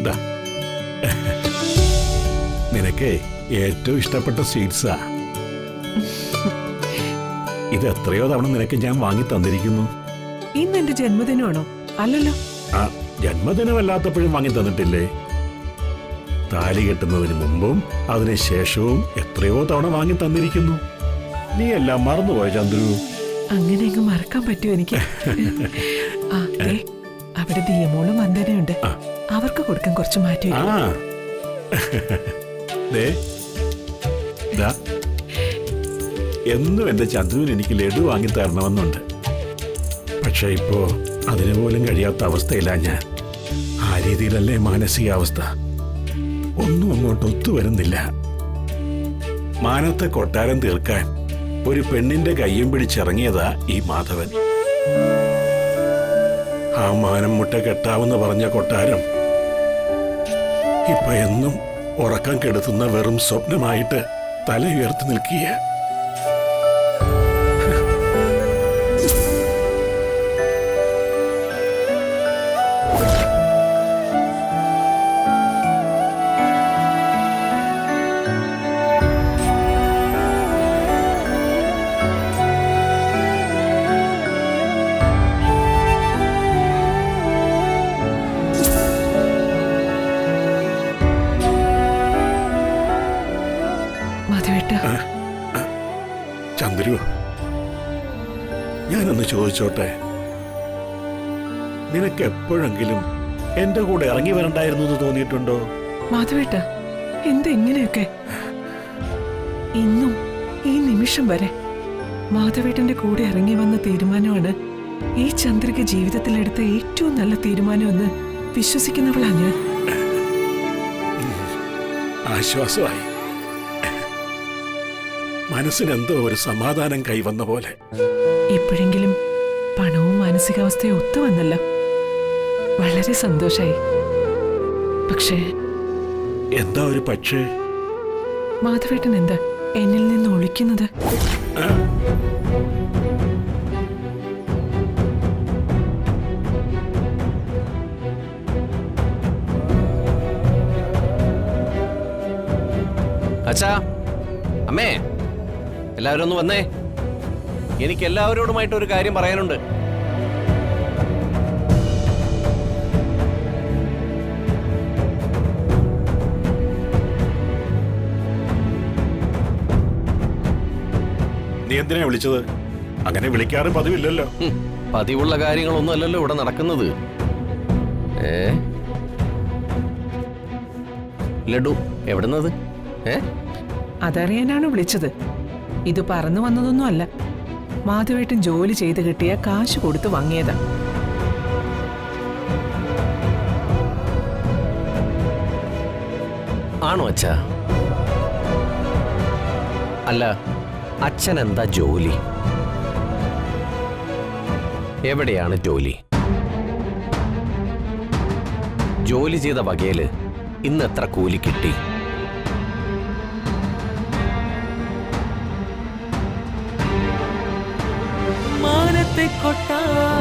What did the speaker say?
ദാ. നിനക്ക് ഏറ്റവും ഇഷ്ടപ്പെട്ട സ്വീറ്റ്സാ. ഇത് എത്രയോ തവണ നിനക്ക് ഞാൻ വാങ്ങി തന്നിരിക്കുന്നു. ഇന്ന് എന്റെ ജന്മദിനമാണോ? അല്ലല്ലോ. ആ, ജന്മദിനമല്ലാത്തപ്പോഴും വാങ്ങി തന്നിട്ടില്ലേ? താലി കെട്ടുന്നതിന് മുമ്പും അതിനുശേഷവും എത്രയോ തവണ വാങ്ങി തന്നിരിക്കുന്നു. നീ എല്ലാം മറന്നുപോയ ചന്ദ്രു. അങ്ങനെ അങ്ങ് മറക്കാൻ പറ്റുമോ എനിക്ക്? അവിടെ ദിയമോളും വന്ദനയുണ്ട്, അവർക്ക് കൊടുക്കാൻ കുറച്ച് മാറ്റി. എന്നും എന്റെ ചന്ദ്രുവിന് എനിക്ക് ലഡു വാങ്ങി തരണമെന്നുണ്ട്. പക്ഷെ ഇപ്പോ അതിനു പോലും കഴിയാത്ത അവസ്ഥയില്ല ഞാൻ. ആ രീതിയിലല്ലേ മാനസികാവസ്ഥ. ഒന്നും അങ്ങോട്ട് ഒത്തുവരുന്നില്ല. മാനത്തെ കൊട്ടാരം തീർക്കാൻ ഒരു പെണ്ണിന്റെ കയ്യും പിടിച്ചിറങ്ങിയതാ ഈ മാധവൻ. ആ മാനം മുട്ട കെട്ടാവെന്ന് പറഞ്ഞ കൊട്ടാരം ഇപ്പൊ എന്നും ഉറക്കം കെടുത്തുന്ന വെറും സ്വപ്നമായിട്ട് തല ഉയർത്തി നിൽക്കുക. ചന്ദ്രു, ഞാനൊന്ന് ചോദിച്ചോട്ടെ, നിനക്ക് എപ്പോഴെങ്കിലും എന്റെ കൂടെ ഇറങ്ങി വരണ്ടായിരുന്നു എന്ന് തോന്നിയിട്ടുണ്ടോ? മാധവേട്ട, എന്താ ഇങ്ങനെയൊക്കെ? ഇന്നും ഈ നിമിഷം വരെ മാധവേട്ടന്റെ കൂടെ ഇറങ്ങി വന്ന തീരുമാനമാണ് ഈ ചന്ദ്രിക ജീവിതത്തിലെടുത്ത ഏറ്റവും നല്ല തീരുമാനമെന്ന് വിശ്വസിക്കുന്നവളാ ഞാൻ. ആശ്വാസമായി. മനസ്സിനെന്തോ ഒരു സമാധാനം കൈവന്ന പോലെ. ഇപ്പോഴെങ്കിലും പണവും മാനസികാവസ്ഥയും ഒത്തുവന്നല്ലോ, വളരെ സന്തോഷായി. പക്ഷേ എന്താ ഒരു പക്ഷേ? മാധവേട്ടൻ എന്താ എന്നിൽ നിന്ന് ഒളിക്കുന്നത്? അച്ഛാ, അമ്മേ, എല്ലാവരും ഒന്ന് വന്നേ. എനിക്ക് എല്ലാവരോടുമായിട്ട് ഒരു കാര്യം പറയാനുണ്ട്. നീ എന്തിനാ വിളിച്ചത്? അങ്ങനെ വിളിക്കാറ് പതിവില്ലല്ലോ. പതിവുള്ള കാര്യങ്ങളൊന്നും അല്ലല്ലോ ഇവിടെ നടക്കുന്നത്. ലഡു എവിടുന്നത്? അതറിയാനാണ് വിളിച്ചത്. ഇത് പറന്നു വന്നതൊന്നും അല്ല. മാധവേട്ടൻ ജോലി ചെയ്ത് കിട്ടിയ കാശ് കൊടുത്ത് വാങ്ങിയതാ. ആണോ അച്ഛാ? അല്ല, അച്ഛൻ എന്താ ജോലി? എവിടെയാണ് ജോലി? ജോലി ചെയ്ത വകയില് ഇന്ന് എത്ര കൂലി കിട്ടി? മാനത്തെ കൊട്ടാരം